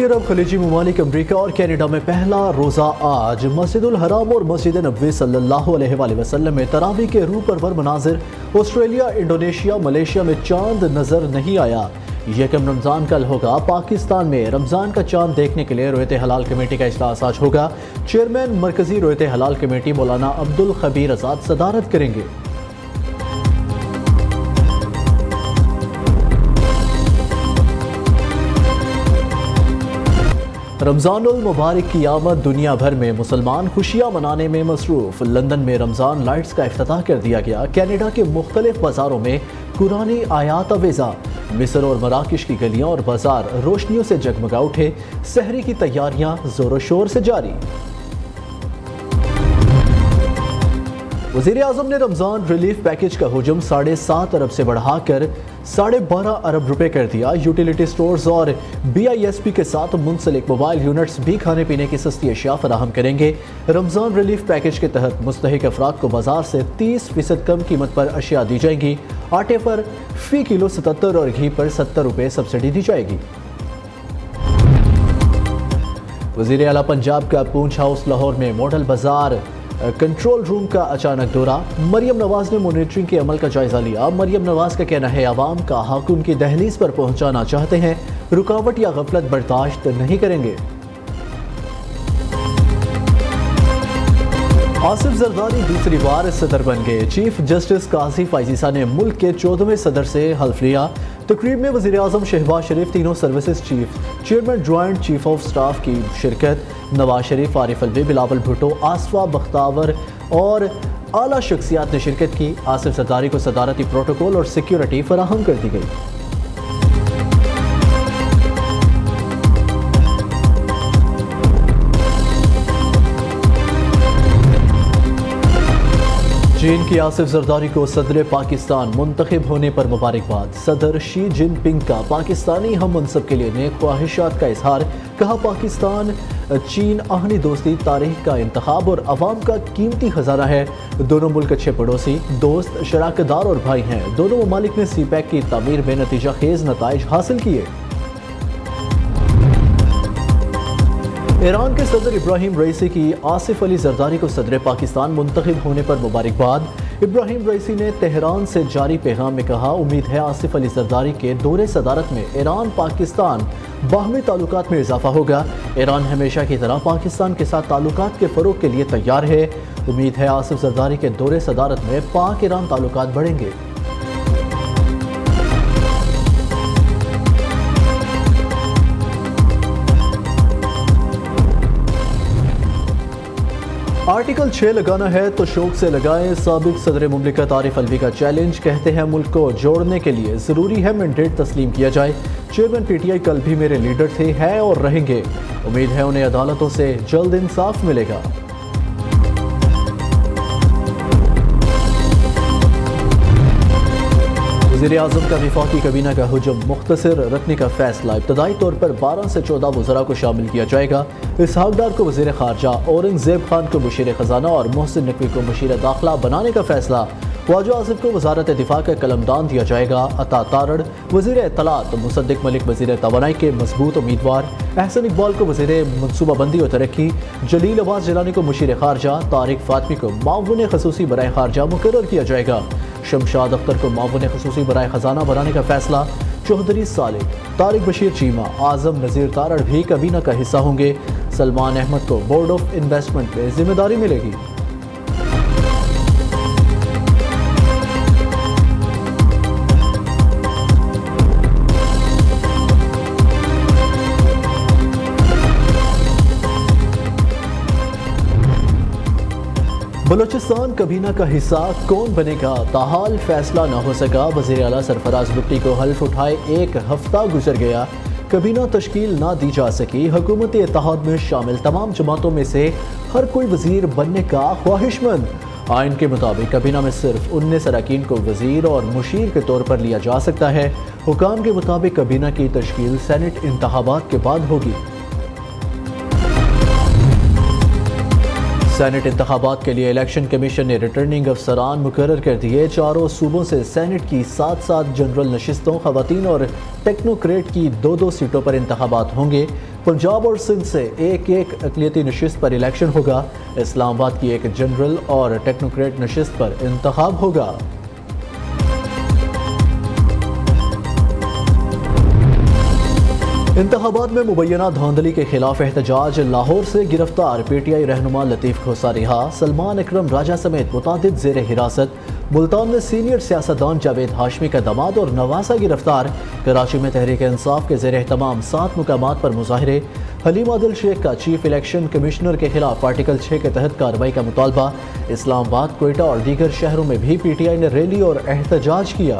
متحدہ عرب خلیجی ممالک امریکہ اور کینیڈا میں پہلا روزہ آج مسجد الحرام اور مسجد نبوی صلی اللہ علیہ وآلہ وسلم میں تراویح کے روح پرور مناظر۔ آسٹریلیا، انڈونیشیا، ملیشیا میں چاند نظر نہیں آیا۔ یکم رمضان کل ہوگا۔ پاکستان میں رمضان کا چاند دیکھنے کے لیے رویت ہلال کمیٹی کا اجلاس آج ہوگا۔ چیئرمین مرکزی رویت ہلال کمیٹی مولانا عبدالخبیر آزاد صدارت کریں گے۔ رمضان المبارک کی آمد، دنیا بھر میں مسلمان خوشیاں منانے میں مصروف۔ لندن میں رمضان لائٹس کا افتتاح کر دیا گیا۔ کینیڈا کے مختلف بازاروں میں قرآنی آیات آویزاں۔ مصر اور مراکش کی گلیاں اور بازار روشنیوں سے جگمگا اٹھے۔ سحری کی تیاریاں زور و شور سے جاری۔ وزیر اعظم نے رمضان ریلیف پیکج کا حجم 7.5 ارب سے بڑھا کر 12.5 ارب روپے کر دیا۔ یوٹیلیٹی سٹورز اور بی آئی ایس پی کے ساتھ منسلک موبائل یونٹس بھی کھانے پینے کی سستی اشیاء فراہم کریں گے۔ رمضان ریلیف پیکج کے تحت مستحق افراد کو بازار سے 30% کم قیمت پر اشیاء دی جائیں گی۔ آٹے پر فی کلو 77 اور گھی پر 70 روپے سبسڈی دی جائے گی۔ وزیر اعلیٰ پنجاب کا پونچھ ہاؤس لاہور میں ماڈل بازار کنٹرول روم کا اچانک دورہ۔ مریم نواز نے مانیٹرنگ کے عمل کا جائزہ لیا۔ مریم نواز کا کہنا ہے عوام کا حق ان کی دہلیز پر پہنچانا چاہتے ہیں، رکاوٹ یا غفلت برداشت نہیں کریں گے۔ آصف زرداری دوسری بار صدر بن گئے۔ چیف جسٹس قاضی فائز عیسیٰ نے ملک کے 14ویں صدر سے حلف لیا۔ تقریب میں وزیر اعظم شہباز شریف، تینوں services chief, chairman joint chief of staff کی شرکت۔ نواز شریف، عارف الوی، بلاول بھٹو، آصفہ بختاور اور اعلیٰ شخصیات نے شرکت کی۔ آصف زرداری کو صدارتی پروٹوکول اور سیکیورٹی فراہم کر دی گئی۔ چین کی آصف زرداری کو صدر پاکستان منتخب ہونے پر مبارکباد۔ صدر شی جن پنگ کا پاکستانی ہم منصب کے لیے نیک خواہشات کا اظہار۔ کہا پاکستان چین آہنی دوستی تاریخ کا انتخاب اور عوام کا قیمتی خزانہ ہے۔ دونوں ملک اچھے پڑوسی، دوست، شراکت دار اور بھائی ہیں۔ دونوں ممالک نے سی پیک کی تعمیر میں نتیجہ خیز نتائج حاصل کیے۔ ایران کے صدر ابراہیم رئیسی کی آصف علی زرداری کو صدر پاکستان منتخب ہونے پر مبارکباد۔ ابراہیم رئیسی نے تہران سے جاری پیغام میں کہا امید ہے آصف علی زرداری کے دور صدارت میں ایران پاکستان باہمی تعلقات میں اضافہ ہوگا۔ ایران ہمیشہ کی طرح پاکستان کے ساتھ تعلقات کے فروغ کے لیے تیار ہے۔ امید ہے آصف زرداری کے دور صدارت میں پاک ایران تعلقات بڑھیں گے۔ آرٹیکل 6 لگانا ہے تو شوق سے لگائیں۔ سابق صدر مملکت عارف الوی کا چیلنج، کہتے ہیں ملک کو جوڑنے کے لیے ضروری ہے مینڈیٹ تسلیم کیا جائے۔ چیئرمین پی ٹی آئی کل بھی میرے لیڈر تھے، ہیں اور رہیں گے۔ امید ہے انہیں عدالتوں سے جلد انصاف ملے گا۔ وزیر اعظم کا وفاقی کابینہ کا حجم مختصر رکھنے کا فیصلہ۔ ابتدائی طور پر 12 سے 14 وزراء کو شامل کیا جائے گا۔ اسحاق ڈار کو وزیر خارجہ، اورنگ زیب خان کو مشیر خزانہ اور محسن نقوی کو مشیر داخلہ بنانے کا فیصلہ۔ خواجہ آصف کو وزارت دفاع کا قلمدان دیا جائے گا۔ عطا تارڑ وزیر اطلاعات، مصدق ملک وزیر توانائی کے مضبوط امیدوار۔ احسن اقبال کو وزیر منصوبہ بندی اور ترقی۔ جلیل عباس جیلانی کو مشیر خارجہ۔ طارق فاطمی کو معاون خصوصی برائے خارجہ مقرر کیا جائے گا۔ شمشاد اختر کو معاون خصوصی برائے خزانہ بنانے کا فیصلہ۔ چوہدری صالح، طارق بشیر چیمہ، اعظم نذیر تارڑ بھی کابینہ کا حصہ ہوں گے۔ سلمان احمد کو بورڈ آف انویسٹمنٹ میں ذمہ داری ملے گی۔ بلوچستان کابینہ کا حصہ کون بنے گا؟ تاحال فیصلہ نہ ہو سکا۔ وزیر اعلیٰ سرفراز بھٹی کو حلف اٹھائے 1 ہفتہ گزر گیا، کابینہ تشکیل نہ دی جا سکی۔ حکومت اتحاد میں شامل تمام جماعتوں میں سے ہر کوئی وزیر بننے کا خواہش مند۔ آئین کے مطابق کابینہ میں صرف 19 اراکین کو وزیر اور مشیر کے طور پر لیا جا سکتا ہے۔ حکام کے مطابق کابینہ کی تشکیل سینٹ انتخابات کے بعد ہوگی۔ سینٹ انتخابات کے لیے الیکشن کمیشن نے ریٹرننگ افسران مقرر کر دیے۔ چاروں صوبوں سے سینٹ کی 7 جنرل نشستوں، خواتین اور ٹیکنوکریٹ کی 2 سیٹوں پر انتخابات ہوں گے۔ پنجاب اور سندھ سے ایک اقلیتی نشست پر الیکشن ہوگا۔ اسلام آباد کی 1 جنرل اور ٹیکنوکریٹ نشست پر انتخاب ہوگا۔ انتخابات میں مبینہ دھاندلی کے خلاف احتجاج۔ لاہور سے گرفتار پی ٹی آئی رہنما لطیف کھوسا رہا۔ سلمان اکرم راجہ سمیت متعدد زیر حراست۔ ملتان میں سینئر سیاستدان جاوید ہاشمی کا داماد اور نواسہ گرفتار۔ کراچی میں تحریک انصاف کے زیر اہتمام 7 مقامات پر مظاہرے۔ حلیم عادل شیخ کا چیف الیکشن کمشنر کے خلاف آرٹیکل 6 کے تحت کارروائی کا مطالبہ۔ اسلام آباد، کوئٹہ اور دیگر شہروں میں بھی پی ٹی آئی نے ریلی اور احتجاج کیا۔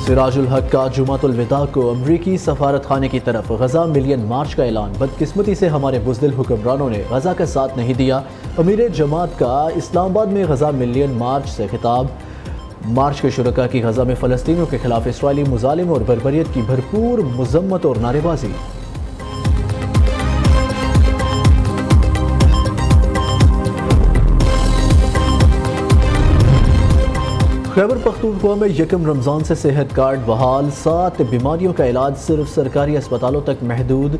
سراج الحق کا جمعۃ الوداع کو امریکی سفارت خانے کی طرف غزہ ملین مارچ کا اعلان۔ بدقسمتی سے ہمارے بزدل حکمرانوں نے غزہ کا ساتھ نہیں دیا۔ امیر جماعت کا اسلام آباد میں غزہ ملین مارچ سے خطاب۔ مارچ کے شرکاء کی غزہ میں فلسطینیوں کے خلاف اسرائیلی مظالم اور بربریت کی بھرپور مذمت اور نعرے بازی۔ خیبر پختونخوا میں 1 رمضان سے صحت کارڈ بحال۔ 7 بیماریوں کا علاج صرف سرکاری اسپتالوں تک محدود۔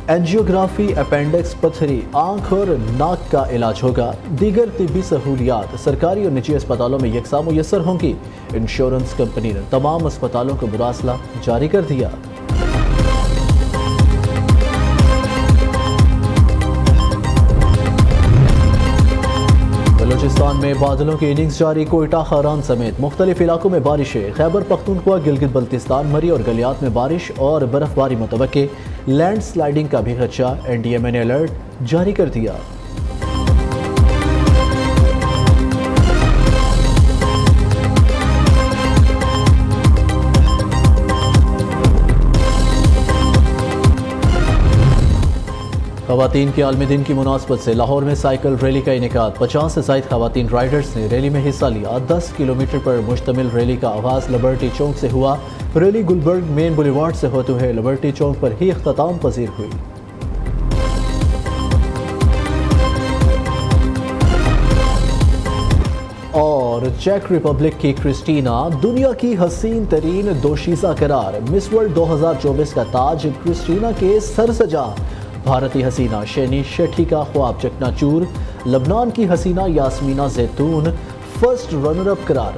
اینجیوگرافی، اپینڈکس، پتھری، آنکھ اور ناک کا علاج ہوگا۔ دیگر طبی سہولیات سرکاری اور نجی اسپتالوں میں یکساں میسر ہوں گی۔ انشورنس کمپنی نے تمام اسپتالوں کو مراسلہ جاری کر دیا۔ بلوچستان میں بادلوں کی اننگز جاری۔ کوئٹہ، خاران سمیت مختلف علاقوں میں بارشیں۔ خیبر پختونخوا، گلگت بلتستان، مری اور گلیات میں بارش اور برف باری متوقع۔ لینڈ سلائیڈنگ کا بھی خدشہ۔ این ڈی ایم اے نے الرٹ جاری کر دیا۔ خواتین کے عالمی دن کی مناسبت سے لاہور میں سائیکل ریلی کا انعقاد۔ 50 سے زائد خواتین رائیڈرز نے ریلی میں حصہ لیا۔ 10 کلومیٹر پر مشتمل ریلی کا آغاز لبرٹی چوک سے ہوا۔ ریلی گلبرگ مین بولیوارڈ سے ہوتے ہوئے لبرٹی چوک پر ہی اختتام پذیر ہوئی۔ اور چیک ریپبلک کی کرسٹینا دنیا کی حسین ترین دوشیزہ قرار۔ مس ورلڈ 2024 کا تاج کرسٹینا کے سر سجا۔ بھارتی حسینہ شینی شیٹھی کا خواب چکنا چور۔ لبنان کی حسینہ یاسمینہ زیتون فرسٹ رنر اپ قرار۔